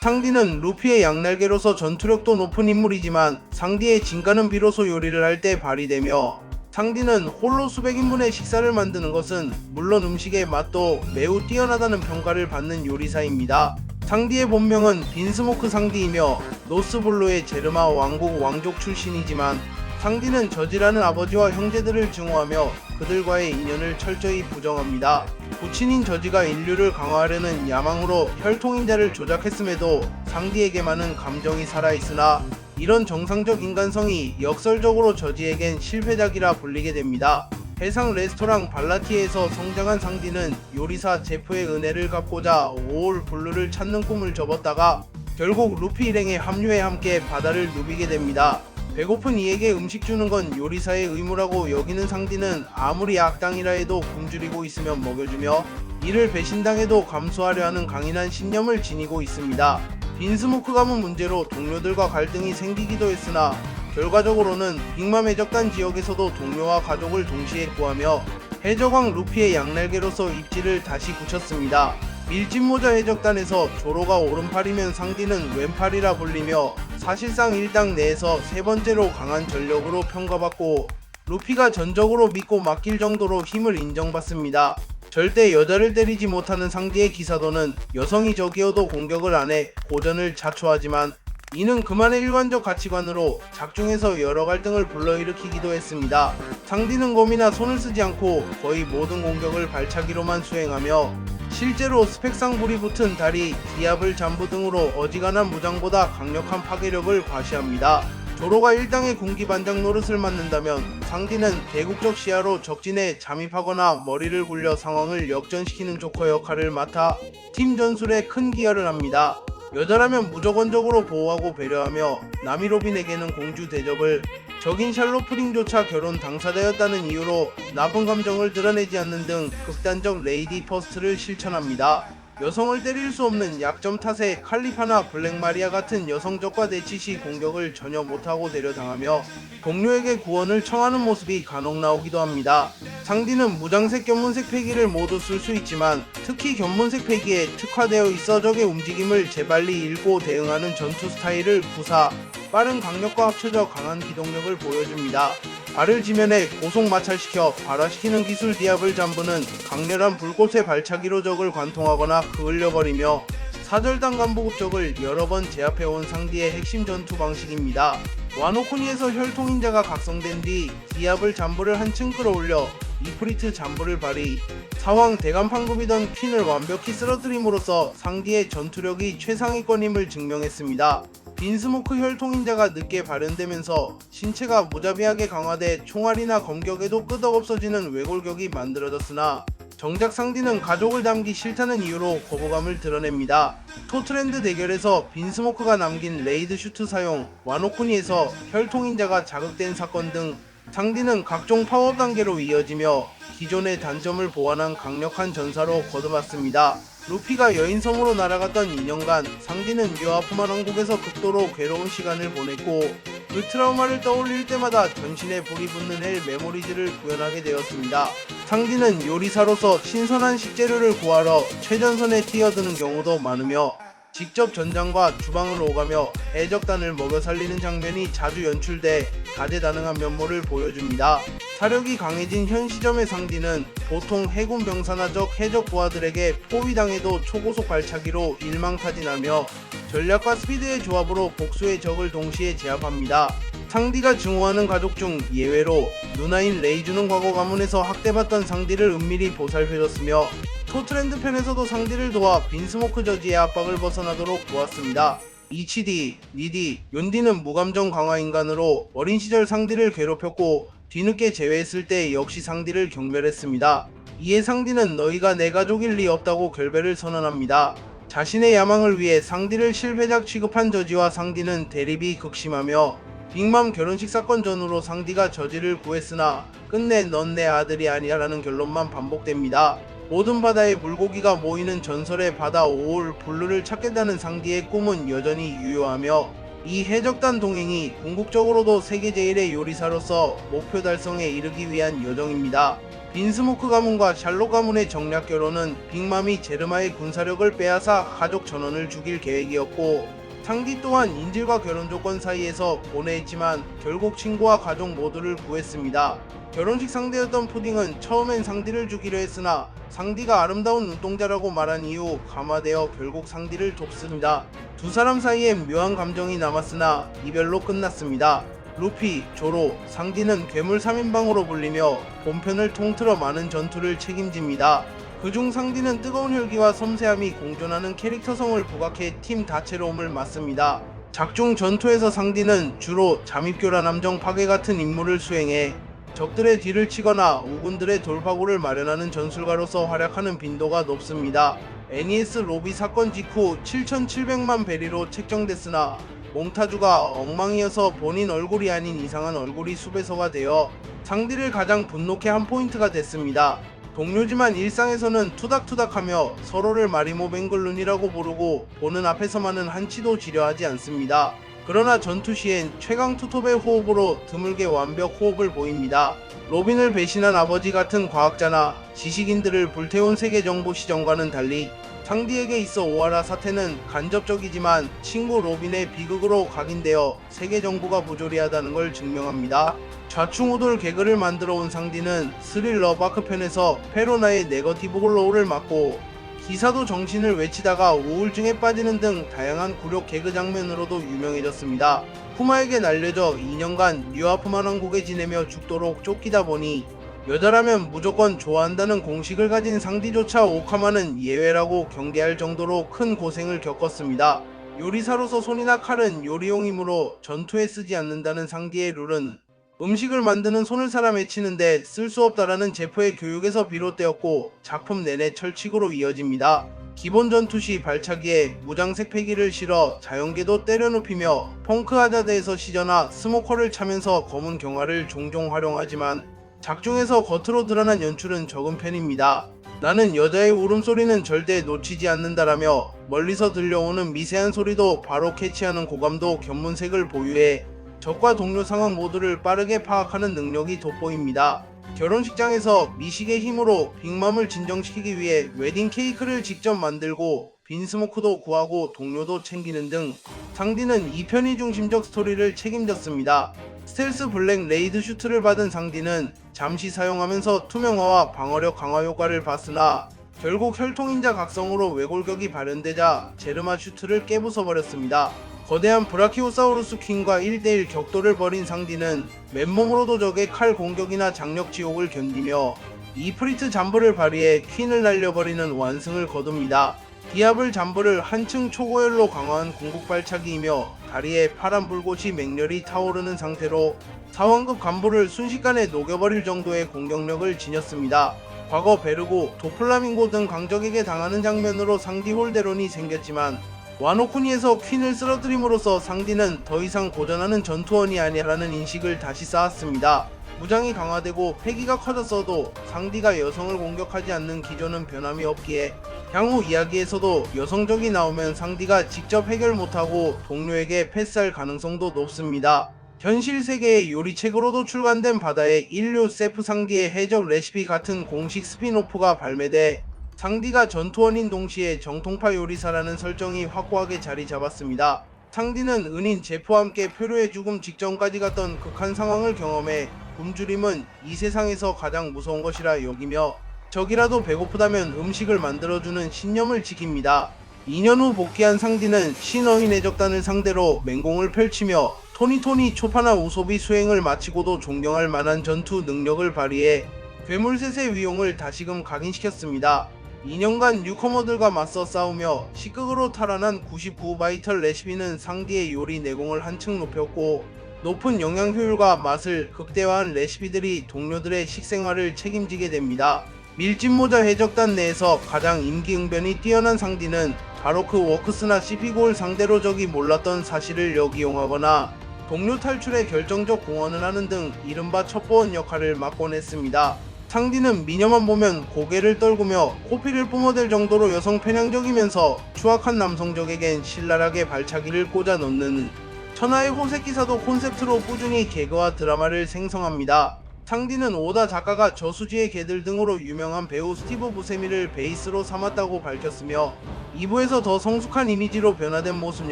상디는 루피의 양날개로서 전투력도 높은 인물이지만 상디의 진가는 비로소 요리를 할 때 발휘되며, 상디는 홀로 수백 인분의 식사를 만드는 것은 물론 음식의 맛도 매우 뛰어나다는 평가를 받는 요리사입니다. 상디의 본명은 빈스모크 상디이며 노스블루의 제르마 왕국 왕족 출신이지만, 상디는 저지라는 아버지와 형제들을 증오하며 그들과의 인연을 철저히 부정합니다. 부친인 저지가 인류를 강화하려는 야망으로 혈통인자를 조작했음에도 상디에게만은 감정이 살아있으나, 이런 정상적 인간성이 역설적으로 저지에겐 실패작이라 불리게 됩니다. 해상 레스토랑 발라티에서 성장한 상디는 요리사 제프의 은혜를 갚고자 오올 블루를 찾는 꿈을 접었다가 결국 루피 일행에 합류해 함께 바다를 누비게 됩니다. 배고픈 이에게 음식 주는 건 요리사의 의무라고 여기는 상디는 아무리 악당이라 해도 굶주리고 있으면 먹여주며, 이를 배신당해도 감수하려 하는 강인한 신념을 지니고 있습니다. 빈스모크 가문 문제로 동료들과 갈등이 생기기도 했으나 결과적으로는 빅맘 해적단 지역에서도 동료와 가족을 동시에 구하며 해적왕 루피의 양날개로서 입지를 다시 굳혔습니다. 밀짚모자 해적단에서 조로가 오른팔이면 상디는 왼팔이라 불리며 사실상 일당 내에서 세 번째로 강한 전력으로 평가받고, 루피가 전적으로 믿고 맡길 정도로 힘을 인정받습니다. 절대 여자를 때리지 못하는 상디의 기사도는 여성이 적이어도 공격을 안해 고전을 자초하지만, 이는 그만의 일관적 가치관으로 작중에서 여러 갈등을 불러일으키기도 했습니다. 상디는 검이나 손을 쓰지 않고 거의 모든 공격을 발차기로만 수행하며, 실제로 스펙상 불이 붙은 다리, 디아블 잠부 등으로 어지간한 무장보다 강력한 파괴력을 과시합니다. 조로가 일당의 군기반장 노릇을 맡는다면 상디는 대국적 시야로 적진에 잠입하거나 머리를 굴려 상황을 역전시키는 조커 역할을 맡아 팀 전술에 큰 기여를 합니다. 여자라면 무조건적으로 보호하고 배려하며 나미 로빈에게는 공주 대접을, 적인 샬롯 프링조차 결혼 당사자였다는 이유로 나쁜 감정을 드러내지 않는 등 극단적 레이디 퍼스트를 실천합니다. 여성을 때릴 수 없는 약점 탓에 칼리파나 블랙마리아 같은 여성적과 대치 시 공격을 전혀 못하고 데려당하며 동료에게 구원을 청하는 모습이 간혹 나오기도 합니다. 상디는 무장색 견문색 패기를 모두 쓸 수 있지만 특히 견문색 패기에 특화되어 있어 적의 움직임을 재빨리 읽고 대응하는 전투 스타일을 구사, 빠른 강력과 합쳐져 강한 기동력을 보여줍니다. 발을 지면에 고속 마찰시켜 발화시키는 기술 디아블 잠부는 강렬한 불꽃의 발차기로 적을 관통하거나 그을려버리며 사절단 간부급적을 여러 번 제압해온 상디의 핵심 전투 방식입니다. 와노코니에서 혈통인자가 각성된 뒤 디아블 잠부를 한층 끌어올려 이프리트 잠부를 발휘, 사황 대간판급이던 퀸을 완벽히 쓰러뜨림으로써 상디의 전투력이 최상위권임을 증명했습니다. 빈스모크 혈통인자가 늦게 발현되면서 신체가 무자비하게 강화돼 총알이나 검격에도 끄덕없어지는 외골격이 만들어졌으나, 정작 상디는 가족을 담기 싫다는 이유로 거부감을 드러냅니다. 토트랜드 대결에서 빈스모크가 남긴 레이드 슈트 사용, 와노쿠니에서 혈통인자가 자극된 사건 등 상디는 각종 파워 단계로 이어지며 기존의 단점을 보완한 강력한 전사로 거듭났습니다. 루피가 여인섬으로 날아갔던 2년간 상디는 유아프마 왕국에서 극도로 괴로운 시간을 보냈고, 그 트라우마를 떠올릴 때마다 전신에 불이 붙는 헬 메모리즈를 구현하게 되었습니다. 상디는 요리사로서 신선한 식재료를 구하러 최전선에 뛰어드는 경우도 많으며 직접 전장과 주방을 오가며 해적단을 먹여 살리는 장면이 자주 연출돼 다재다능한 면모를 보여줍니다. 사력이 강해진 현 시점의 상디는 보통 해군 병사나 적 해적 부하들에게 포위당해도 초고속 발차기로 일망타진하며 전략과 스피드의 조합으로 복수의 적을 동시에 제압합니다. 상디가 증오하는 가족 중 예외로 누나인 레이주는 과거 가문에서 학대받던 상디를 은밀히 보살펴줬으며 토트랜드 편에서도 상디를 도와 빈스모크 저지의 압박을 벗어나도록 도왔습니다. 이치디, 니디, 욘디는 무감정 강화 인간으로 어린 시절 상디를 괴롭혔고 뒤늦게 재회했을 때 역시 상디를 경멸했습니다. 이에 상디는 너희가 내 가족일 리 없다고 결별을 선언합니다. 자신의 야망을 위해 상디를 실패작 취급한 저지와 상디는 대립이 극심하며 빅맘 결혼식 사건 전후로 상디가 저지를 구했으나 끝내 넌 내 아들이 아니야 라는 결론만 반복됩니다. 모든 바다에 물고기가 모이는 전설의 바다 오올 블루를 찾겠다는 상디의 꿈은 여전히 유효하며, 이 해적단 동행이 궁극적으로도 세계 제1의 요리사로서 목표 달성에 이르기 위한 여정입니다. 빈스모크 가문과 샬롯 가문의 정략 결혼은 빅맘이 제르마의 군사력을 빼앗아 가족 전원을 죽일 계획이었고, 상디 또한 인질과 결혼 조건 사이에서 보내했지만 결국 친구와 가족 모두를 구했습니다. 결혼식 상대였던 푸딩은 처음엔 상디를 주기로 했으나 상디가 아름다운 눈동자라고 말한 이후 감화되어 결국 상디를 돕습니다. 두 사람 사이엔 묘한 감정이 남았으나 이별로 끝났습니다. 루피, 조로, 상디는 괴물 3인방으로 불리며 본편을 통틀어 많은 전투를 책임집니다. 그중 상디는 뜨거운 혈기와 섬세함이 공존하는 캐릭터성을 부각해 팀 다채로움을 맡습니다. 작중 전투에서 상디는 주로 잠입교란 함정 파괴 같은 임무를 수행해 적들의 뒤를 치거나 우군들의 돌파구를 마련하는 전술가로서 활약하는 빈도가 높습니다. NES 로비 사건 직후 7,700만 베리로 책정됐으나 몽타주가 엉망이어서 본인 얼굴이 아닌 이상한 얼굴이 수배서가 되어 상디를 가장 분노케 한 포인트가 됐습니다. 동료지만 일상에서는 투닥투닥하며 서로를 마리모 뱅글룬이라고 부르고 보는 앞에서만은 한치도 지려하지 않습니다. 그러나 전투 시엔 최강 투톱의 호흡으로 드물게 완벽 호흡을 보입니다. 로빈을 배신한 아버지 같은 과학자나 지식인들을 불태운 세계정보 시정과는 달리 상디에게 있어 오하라 사태는 간접적이지만 친구 로빈의 비극으로 각인되어 세계 정부가 부조리하다는 걸 증명합니다. 좌충우돌 개그를 만들어 온 상디는 스릴러 마크편에서 페로나의 네거티브 홀로우를 맡고 기사도 정신을 외치다가 우울증에 빠지는 등 다양한 굴욕 개그 장면으로도 유명해졌습니다. 푸마에게 날려져 2년간 뉴아프만 왕국에 지내며 죽도록 쫓기다 보니 여자라면 무조건 좋아한다는 공식을 가진 상디조차 오카마는 예외라고 경계할 정도로 큰 고생을 겪었습니다. 요리사로서 손이나 칼은 요리용이므로 전투에 쓰지 않는다는 상디의 룰은 음식을 만드는 손을 사람 해치는데 쓸 수 없다라는 제포의 교육에서 비롯되었고 작품 내내 철칙으로 이어집니다. 기본 전투 시 발차기에 무장색 패기를 실어 자연계도 때려눕히며 펑크 하자드에서 시저나 스모커를 차면서 검은 경화를 종종 활용하지만 작중에서 겉으로 드러난 연출은 적은 편입니다. 나는 여자의 울음소리는 절대 놓치지 않는다라며 멀리서 들려오는 미세한 소리도 바로 캐치하는 고감도 견문색을 보유해 적과 동료 상황 모두를 빠르게 파악하는 능력이 돋보입니다. 결혼식장에서 미식의 힘으로 빅맘을 진정시키기 위해 웨딩 케이크를 직접 만들고 빈스모크도 구하고 동료도 챙기는 등 상디는 2편이 중심적 스토리를 책임졌습니다. 스텔스 블랙 레이드 슈트를 받은 상디는 잠시 사용하면서 투명화와 방어력 강화 효과를 봤으나 결국 혈통인자 각성으로 외골격이 발현되자 제르마 슈트를 깨부숴버렸습니다. 거대한 브라키오사우루스 퀸과 1대1 격돌을 벌인 상디는 맨몸으로도 적의 칼 공격이나 장력 지옥을 견디며 이프리트 잠브를 발휘해 퀸을 날려버리는 완승을 거둡니다. 디아블 잠브를 한층 초고열로 강화한 궁극 발차기이며 다리에 파란 불꽃이 맹렬히 타오르는 상태로 사원급 간부를 순식간에 녹여버릴 정도의 공격력을 지녔습니다. 과거 베르고, 도플라밍고 등 강적에게 당하는 장면으로 상디 홀대론이 생겼지만 와노쿠니에서 퀸을 쓰러뜨림으로써 상디는 더 이상 고전하는 전투원이 아니라는 인식을 다시 쌓았습니다. 무장이 강화되고 패기가 커졌어도 상디가 여성을 공격하지 않는 기조는 변함이 없기에 향후 이야기에서도 여성적이 나오면 상디가 직접 해결 못하고 동료에게 패스할 가능성도 높습니다. 현실 세계의 요리책으로도 출간된 바다의 인류 세프 상디의 해적 레시피 같은 공식 스피노프가 발매돼 상디가 전투원인 동시에 정통파 요리사라는 설정이 확고하게 자리 잡았습니다. 상디는 은인 제프와 함께 표류의 죽음 직전까지 갔던 극한 상황을 경험해 굶주림은 이 세상에서 가장 무서운 것이라 여기며 적이라도 배고프다면 음식을 만들어주는 신념을 지킵니다. 2년 후 복귀한 상디는 신어인 해적단을 상대로 맹공을 펼치며 토니토니 초파나 우소비 수행을 마치고도 존경할 만한 전투 능력을 발휘해 괴물셋의 위용을 다시금 각인시켰습니다. 2년간 뉴커머들과 맞서 싸우며 식극으로 탈환한 99 바이털 레시피는 상디의 요리 내공을 한층 높였고 높은 영양 효율과 맛을 극대화한 레시피들이 동료들의 식생활을 책임지게 됩니다. 밀짚모자 해적단 내에서 가장 임기응변이 뛰어난 상디는 바로 그 워크스나 시피골 상대로 적이 몰랐던 사실을 역이용하거나 동료 탈출에 결정적 공헌을 하는 등 이른바 첩보원 역할을 맡곤 했습니다. 상디는 미녀만 보면 고개를 떨구며 코피를 뿜어댈 정도로 여성 편향적이면서 추악한 남성적에겐 신랄하게 발차기를 꽂아 넣는 천하의 호색기사도 콘셉트로 꾸준히 개그와 드라마를 생성합니다. 상디는 오다 작가가 저수지의 개들 등으로 유명한 배우 스티브 부세미를 베이스로 삼았다고 밝혔으며 2부에서 더 성숙한 이미지로 변화된 모습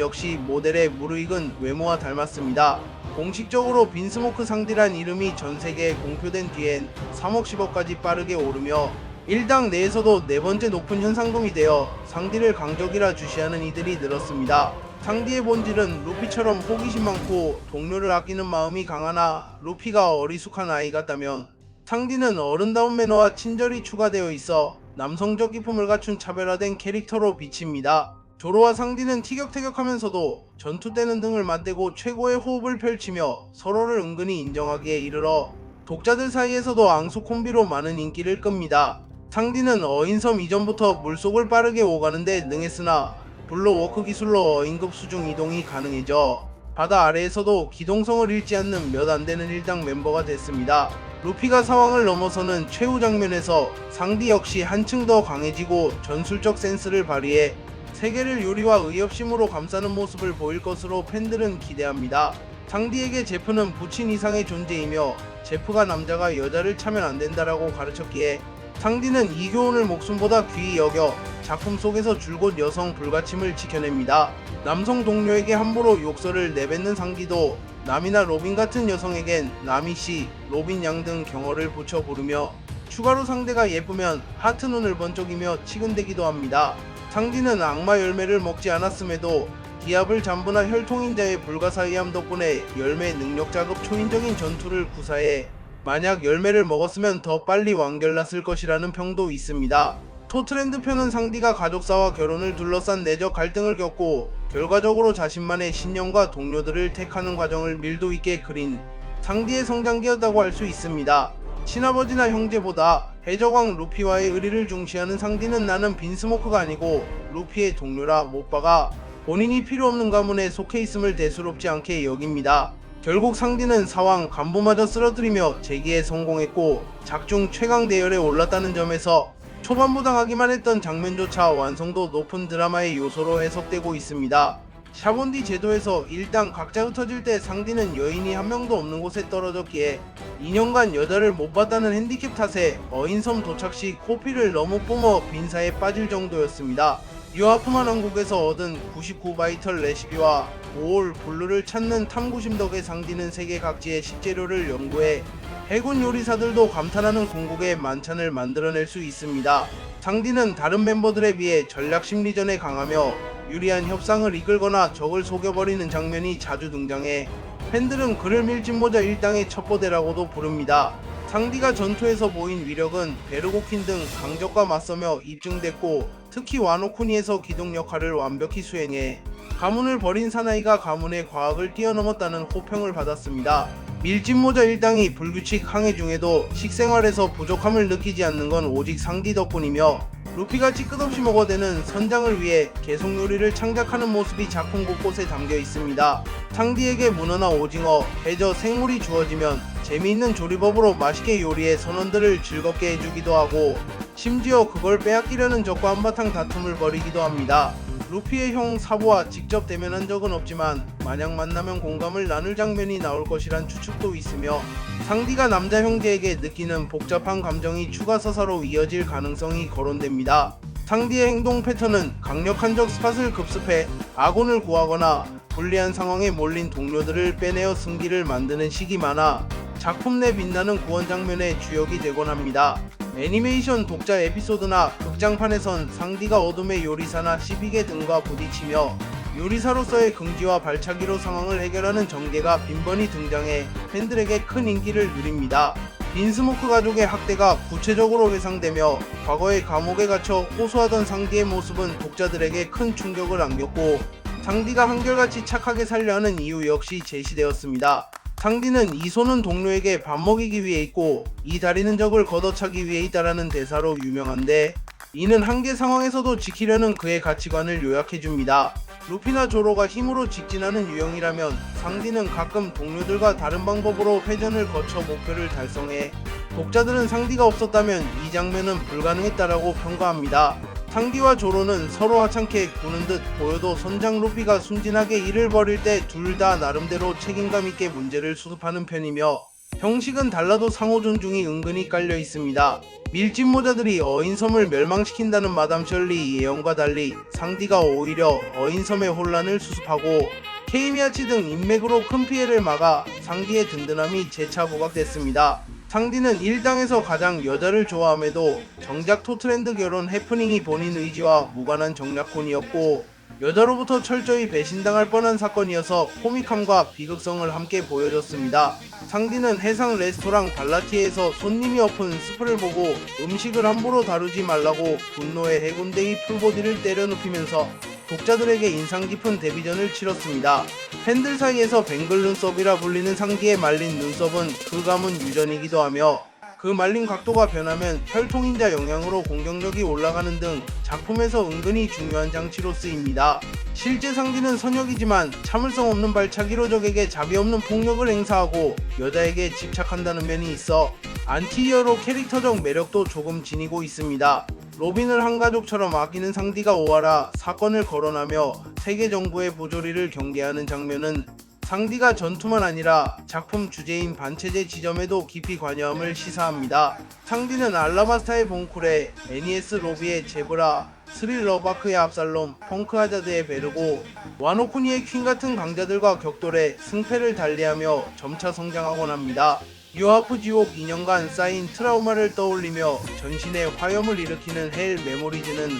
역시 모델의 무르익은 외모와 닮았습니다. 공식적으로 빈스모크 상디란 이름이 전세계에 공표된 뒤엔 3억 10억까지 빠르게 오르며 일당 내에서도 네 번째 높은 현상금이 되어 상디를 강적이라 주시하는 이들이 늘었습니다. 상디의 본질은 루피처럼 호기심 많고 동료를 아끼는 마음이 강하나 루피가 어리숙한 아이 같다면 상디는 어른다운 매너와 친절이 추가되어 있어 남성적 기품을 갖춘 차별화된 캐릭터로 비칩니다. 조로와 상디는 티격태격하면서도 전투 때는 등을 맞대고 최고의 호흡을 펼치며 서로를 은근히 인정하기에 이르러 독자들 사이에서도 앙수 콤비로 많은 인기를 끕니다. 상디는 어인섬 이전부터 물속을 빠르게 오가는데 능했으나 블로워크 기술로 어인급 수중 이동이 가능해져 바다 아래에서도 기동성을 잃지 않는 몇 안되는 일당 멤버가 됐습니다. 루피가 상황을 넘어서는 최후 장면에서 상디 역시 한층 더 강해지고 전술적 센스를 발휘해 세계를 요리와 의협심으로 감싸는 모습을 보일 것으로 팬들은 기대합니다. 상디에게 제프는 부친 이상의 존재이며 제프가 남자가 여자를 차면 안된다라고 가르쳤기에 상디는 이 교훈을 목숨보다 귀히 여겨 작품 속에서 줄곧 여성 불가침을 지켜냅니다. 남성 동료에게 함부로 욕설을 내뱉는 상디도 남이나 로빈 같은 여성에겐 나미씨, 로빈 양 등 경어를 붙여 부르며 추가로 상대가 예쁘면 하트 눈을 번쩍이며 치근대기도 합니다. 상디는 악마 열매를 먹지 않았음에도 기압을 잠부나 혈통인자의 불가사의함 덕분에 열매 능력자급 초인적인 전투를 구사해 만약 열매를 먹었으면 더 빨리 완결났을 것이라는 평도 있습니다. 토트랜드 편은 상디가 가족사와 결혼을 둘러싼 내적 갈등을 겪고 결과적으로 자신만의 신념과 동료들을 택하는 과정을 밀도 있게 그린 상디의 성장기였다고 할 수 있습니다. 친아버지나 형제보다 해적왕 루피와의 의리를 중시하는 상디는 나는 빈스모크가 아니고 루피의 동료라 못 박아 본인이 필요없는 가문에 속해 있음을 대수롭지 않게 여깁니다. 결국 상디는 사왕 간부마저 쓰러뜨리며 재기에 성공했고 작중 최강 대열에 올랐다는 점에서 초반부 당하기만 했던 장면조차 완성도 높은 드라마의 요소로 해석되고 있습니다. 샤본디 제도에서 일당 각자 흩어질 때 상디는 여인이 한 명도 없는 곳에 떨어졌기에 2년간 여자를 못 봤다는 핸디캡 탓에 어인섬 도착 시 코피를 너무 뿜어 빈사에 빠질 정도였습니다. 유아프만 왕국에서 얻은 99바이털 레시피와 5올 블루를 찾는 탐구심 덕에 상디는 세계 각지의 식재료를 연구해 해군 요리사들도 감탄하는 궁극의 만찬을 만들어낼 수 있습니다. 상디는 다른 멤버들에 비해 전략 심리전에 강하며 유리한 협상을 이끌거나 적을 속여버리는 장면이 자주 등장해 팬들은 그를 밀짚모자 일당의 첩보대라고도 부릅니다. 상디가 전투에서 보인 위력은 베르고킨 등 강적과 맞서며 입증됐고 특히 와노쿠니에서 기동 역할을 완벽히 수행해 가문을 버린 사나이가 가문의 과학을 뛰어넘었다는 호평을 받았습니다. 밀짚모자 일당이 불규칙 항해 중에도 식생활에서 부족함을 느끼지 않는 건 오직 상디 덕분이며 루피같이 끝없이 먹어대는 선장을 위해 계속 요리를 창작하는 모습이 작품 곳곳에 담겨 있습니다. 상디에게 문어나 오징어, 해저, 생물이 주어지면 재미있는 조리법으로 맛있게 요리해 선원들을 즐겁게 해주기도 하고 심지어 그걸 빼앗기려는 적과 한바탕 다툼을 벌이기도 합니다. 루피의 형 사보와 직접 대면한 적은 없지만 만약 만나면 공감을 나눌 장면이 나올 것이란 추측도 있으며 상디가 남자 형제에게 느끼는 복잡한 감정이 추가 서사로 이어질 가능성이 거론됩니다. 상디의 행동 패턴은 강력한 적 스팟을 급습해 아군을 구하거나 불리한 상황에 몰린 동료들을 빼내어 승기를 만드는 식이 많아 작품 내 빛나는 구원 장면의 주역이 되곤 합니다. 애니메이션 독자 에피소드나 극장판에선 상디가 어둠의 요리사나 시비게 등과 부딪히며 요리사로서의 긍지와 발차기로 상황을 해결하는 전개가 빈번히 등장해 팬들에게 큰 인기를 누립니다. 빈스모크 가족의 학대가 구체적으로 회상되며 과거의 감옥에 갇혀 호소하던 상디의 모습은 독자들에게 큰 충격을 안겼고 상디가 한결같이 착하게 살려 하는 이유 역시 제시되었습니다. 상디는 이 손은 동료에게 밥 먹이기 위해 있고 이 다리는 적을 걷어차기 위해 있다라는 대사로 유명한데 이는 한계 상황에서도 지키려는 그의 가치관을 요약해줍니다. 루피나 조로가 힘으로 직진하는 유형이라면 상디는 가끔 동료들과 다른 방법으로 회전을 거쳐 목표를 달성해 독자들은 상디가 없었다면 이 장면은 불가능했다라고 평가합니다. 상디와 조로는 서로 하찮게 구는 듯 보여도 선장 루피가 순진하게 일을 벌일 때 둘 다 나름대로 책임감 있게 문제를 수습하는 편이며 형식은 달라도 상호 존중이 은근히 깔려 있습니다. 밀짚 모자들이 어인섬을 멸망시킨다는 마담 셜리 예언과 달리 상디가 오히려 어인섬의 혼란을 수습하고 케이미아치 등 인맥으로 큰 피해를 막아 상디의 든든함이 재차 부각됐습니다. 상디는 일당에서 가장 여자를 좋아함에도 정작 토트랜드 결혼 해프닝이 본인 의지와 무관한 정략혼이었고 여자로부터 철저히 배신당할 뻔한 사건이어서 코믹함과 비극성을 함께 보여줬습니다. 상디는 해상 레스토랑 발라티에서 손님이 엎은 스프를 보고 음식을 함부로 다루지 말라고 분노의 해군대의 풀보디를 때려눕히면서 독자들에게 인상 깊은 데뷔전을 치렀습니다. 팬들 사이에서 뱅글 눈썹이라 불리는 상디의 말린 눈썹은 그 감은 유전이기도 하며 그 말린 각도가 변하면 혈통인자 영향으로 공격력이 올라가는 등 작품에서 은근히 중요한 장치로 쓰입니다. 실제 상디는 선역이지만 참을성 없는 발차기로 적에게 자비 없는 폭력을 행사하고 여자에게 집착한다는 면이 있어 안티히어로 캐릭터적 매력도 조금 지니고 있습니다. 로빈을 한 가족처럼 아끼는 상디가 오하라 사건을 거론하며 세계 정부의 부조리를 경계하는 장면은 상디가 전투만 아니라 작품 주제인 반체제 지점에도 깊이 관여함을 시사합니다. 상디는 알라바스타의 봉쿨에 애니에스 로비의 제브라, 스릴러 바크의 압살롬, 펑크 하자드의 베르고, 와노쿠니의 퀸 같은 강자들과 격돌해 승패를 달리하며 점차 성장하곤 합니다. 유하프 지옥 2년간 쌓인 트라우마를 떠올리며 전신에 화염을 일으키는 헬 메모리즈는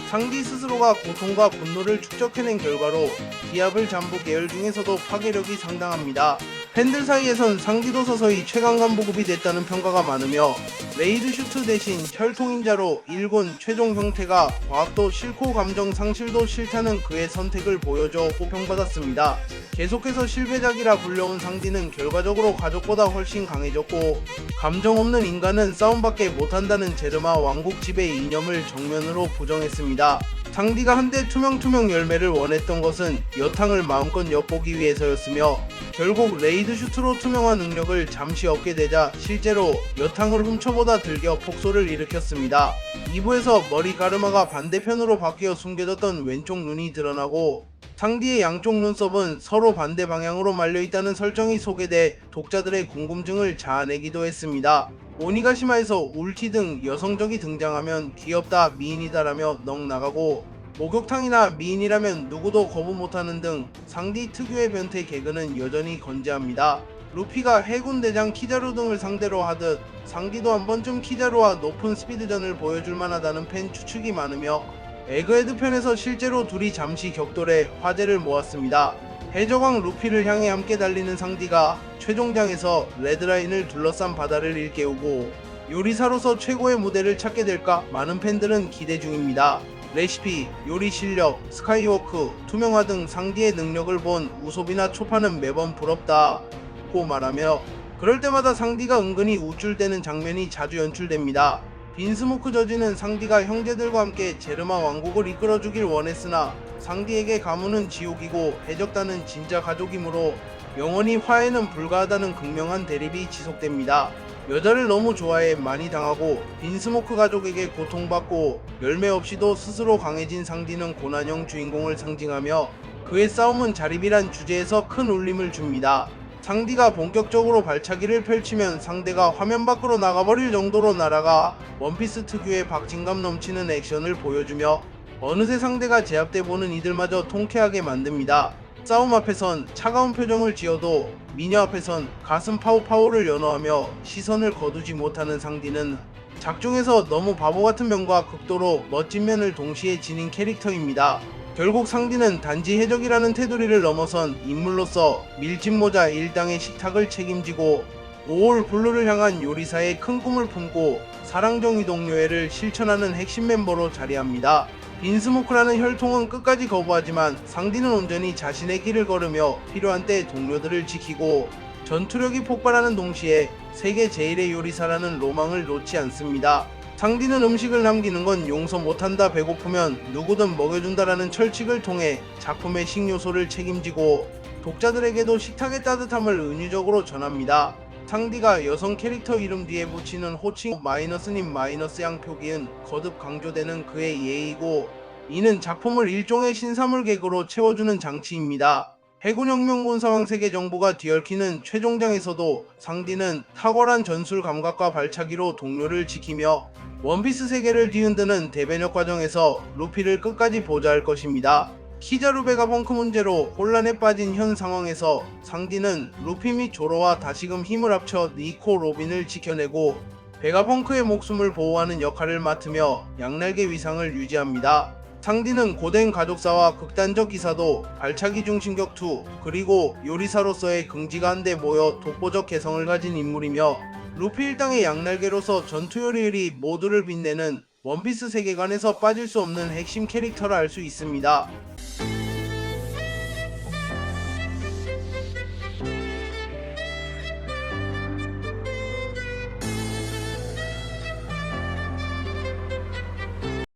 상디 스스로가 고통과 분노를 축적해낸 결과로 디아블 잠부 계열 중에서도 파괴력이 상당합니다. 팬들 사이에선 상디도 서서히 최강간 보급이 됐다는 평가가 많으며 레이드 슈트 대신 혈통인자로 일군 최종 형태가 과학도 싫고 감정 상실도 싫다는 그의 선택을 보여줘 호평받았습니다. 계속해서 실패작이라 불려온 상디는 결과적으로 가족보다 훨씬 강해졌고 감정 없는 인간은 싸움밖에 못한다는 제르마 왕국 지배의 이념을 정면으로 부정했습니다. 상디가 한때 투명 열매를 원했던 것은 여탕을 마음껏 엿보기 위해서였으며 결국 레이드 슈트로 투명한 능력을 잠시 얻게 되자 실제로 여탕을 훔쳐보다 들겨 폭소를 일으켰습니다. 2부에서 머리 가르마가 반대편으로 바뀌어 숨겨졌던 왼쪽 눈이 드러나고 상디의 양쪽 눈썹은 서로 반대 방향으로 말려있다는 설정이 소개돼 독자들의 궁금증을 자아내기도 했습니다. 오니가시마에서 울티 등 여성적이 등장하면 귀엽다 미인이다라며 넋 나가고 목욕탕이나 미인이라면 누구도 거부 못하는 등 상디 특유의 변태 개그는 여전히 건재합니다. 루피가 해군 대장 키자루 등을 상대로 하듯 상디도 한 번쯤 키자루와 높은 스피드전을 보여줄 만하다는 팬 추측이 많으며 에그헤드 편에서 실제로 둘이 잠시 격돌해 화제를 모았습니다. 해적왕 루피를 향해 함께 달리는 상디가 최종장에서 레드라인을 둘러싼 바다를 일깨우고 요리사로서 최고의 무대를 찾게 될까 많은 팬들은 기대 중입니다. 레시피, 요리 실력, 스카이워크, 투명화 등 상디의 능력을 본 우솝이나 초파는 매번 부럽다고 말하며 그럴 때마다 상디가 은근히 우쭐대는 장면이 자주 연출됩니다. 빈스모크 저지는 상디가 형제들과 함께 제르마 왕국을 이끌어주길 원했으나 상디에게 가문은 지옥이고 해적단은 진짜 가족이므로 영원히 화해는 불가하다는 극명한 대립이 지속됩니다. 여자를 너무 좋아해 많이 당하고 빈스모크 가족에게 고통받고 열매 없이도 스스로 강해진 상디는 고난형 주인공을 상징하며 그의 싸움은 자립이란 주제에서 큰 울림을 줍니다. 상디가 본격적으로 발차기를 펼치면 상대가 화면 밖으로 나가버릴 정도로 날아가 원피스 특유의 박진감 넘치는 액션을 보여주며 어느새 상대가 제압돼 보는 이들마저 통쾌하게 만듭니다. 싸움 앞에선 차가운 표정을 지어도 미녀 앞에선 가슴 파우파우를 연호하며 시선을 거두지 못하는 상디는 작중에서 너무 바보같은 면과 극도로 멋진 면을 동시에 지닌 캐릭터입니다. 결국 상디는 단지 해적이라는 테두리를 넘어선 인물로서 밀짚 모자 일당의 식탁을 책임지고 5월 블루를 향한 요리사의 큰 꿈을 품고 사랑정의 동료애를 실천하는 핵심 멤버로 자리합니다. 빈스모크라는 혈통은 끝까지 거부하지만 상디는 온전히 자신의 길을 걸으며 필요한 때 동료들을 지키고 전투력이 폭발하는 동시에 세계 제일의 요리사라는 로망을 놓지 않습니다. 상디는 음식을 남기는 건 용서 못한다, 배고프면 누구든 먹여준다라는 철칙을 통해 작품의 식요소를 책임지고 독자들에게도 식탁의 따뜻함을 은유적으로 전합니다. 상디가 여성 캐릭터 이름 뒤에 붙이는 호칭 마이너스님 마이너스양 표기는 거듭 강조되는 그의 예의고 이는 작품을 일종의 신사물 개그로 채워주는 장치입니다. 해군혁명군 사왕 세계 정보가 뒤얽히는 최종장에서도 상디는 탁월한 전술 감각과 발차기로 동료를 지키며 원피스 세계를 뒤흔드는 대변역 과정에서 루피를 끝까지 보좌할 것입니다. 키자루 베가펑크 문제로 혼란에 빠진 현 상황에서 상디는 루피 및 조로와 다시금 힘을 합쳐 니코 로빈을 지켜내고 베가펑크의 목숨을 보호하는 역할을 맡으며 양날개 위상을 유지합니다. 상디는 고된 가족사와 극단적 기사도 발차기 중심격 2 그리고 요리사로서의 긍지가 한데 모여 독보적 개성을 가진 인물이며 루피 일당의 양날개로서 전투 요리를 모두를 빛내는 원피스 세계관에서 빠질 수 없는 핵심 캐릭터라 할 수 있습니다.